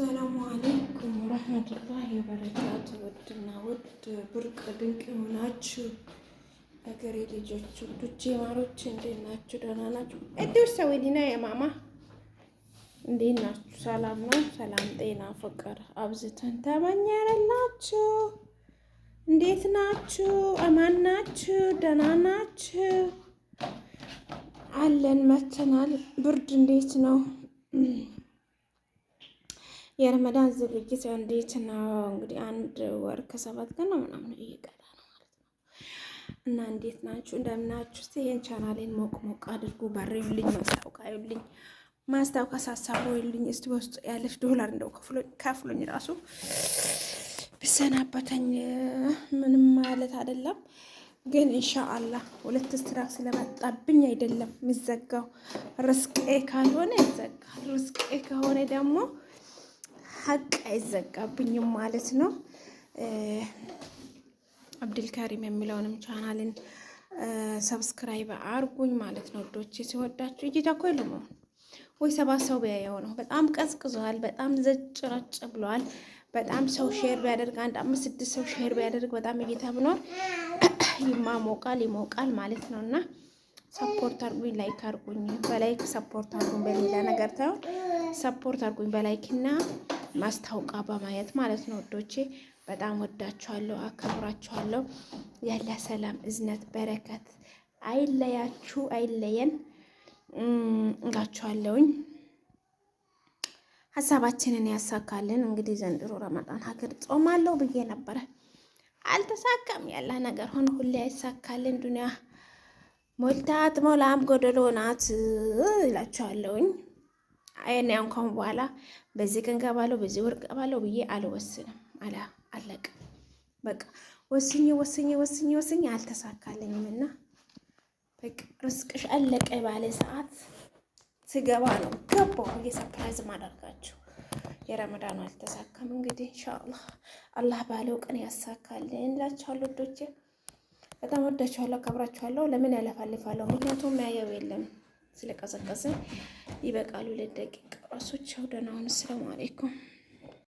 አሰላሙ አለይኩም ወረህመቱላሂ ወበረካቱ። ውድና ውድ ብርቅ ድንቅ የሆናችሁ አገሬ ልጆች ውዶቼ ማሮች እንዴት ናችሁ? ደህና ናችሁ? እድርሰ ወዲና የማማ እንዴት ናችሁ? ሰላም ነው? ሰላም ጤና ፍቅር አብዝተን ተመኘንላችሁ። እንዴት ናችሁ? አማን ናችሁ? ደህና ናችሁ? አለን መተናል። ብርድ እንዴት ነው? የረመዳን ዝግጅት እንዴት ነው? እንግዲህ 1 ወር ከ7 ቀን ነው ምናምን እየቀረ ነው ማለት ነው። እና እንዴት ናችሁ? እንደምናችሁ? እስቲ ይሄን ቻናሌን ሞቅ ሞቅ አድርጉ፣ በሬውልኝ፣ ማስታወቂያ ሳሳቦልኝ እስቲ በውስጥ ያለች ዶላር እንደው ከፍሎኝ ራሱ ብሰናበተኝ ምንም ማለት አይደለም። ግን ኢንሻአላህ 2 ስትራክ ስለመጣብኝ አይደለም የሚዘጋው። ርስቄ ካልሆነ ይዘጋል፣ ርስቄ ከሆነ ደግሞ ሀቅ አይዘጋብኝም ማለት ነው። አብዱልካሪም የሚለውንም ቻናልን ሰብስክራይብ አርጉኝ ማለት ነው። ወዶቼ ሲወዳችሁ እይታ እኮ የለም ወይ 7 ሰው ቢያየው ነው። በጣም ቀዝቅዟል፣ በጣም ዘጭ ረጭ ብሏል። በጣም ሰው ሼር ቢያደርግ 1 5 6 ሰው ሼር ቢያደርግ በጣም እይታ ብኗል። ይሞቃል ማለት ነው። እና ሰፖርት አርጉኝ፣ ላይክ አርጉኝ። በላይክ ሰፖርት አርጉኝ፣ በሌላ ነገር ታዩ ሰፖርት አርጉኝ በላይክ እና ማስታወቂያ በማየት ማለት ነው። ወዶቼ በጣም ወዳችኋለሁ፣ አከብራችኋለሁ። ያለ ሰላም እዝነት በረከት አይለያችሁ፣ አይለየን እላችኋለሁኝ። ሀሳባችንን ያሳካልን። እንግዲህ ዘንድሮ ረመዳን ሀገር ጾማለሁ ብዬ ነበረ፣ አልተሳካም። ያለ ነገር ሆነ፣ ሁሌ አይሳካልን። ዱንያ ሞልታት ሞላም ጎደሎ ናት እላችኋለሁኝ። አይኔ እንኳን በኋላ በዚህ ቀን ገባለሁ በዚህ ወር ገባለሁ ብዬ አልወስንም። አለቀ በቃ ወስኜ አልተሳካልኝም። እና በቃ ርስቅሽ አለቀ ባለ ሰዓት ስገባ ነው ገባሁ ብዬ ሰርፕራይዝ ማደርጋችሁ። የረመዳኑ አልተሳካም። እንግዲህ ኢንሻአላህ አላህ ባለው ቀን ያሳካልን እላችኋለሁ። ወዶቼ በጣም ወዳችኋለሁ፣ አከብራችኋለሁ። ለምን ያለፋልፋለሁ? ምክንያቱም ያየው የለም ስለቀዘቀዘ ይበቃሉ። 2 ደቂቃ ራሶች። ደህና ሁኑ። ሰላም አለይኩም።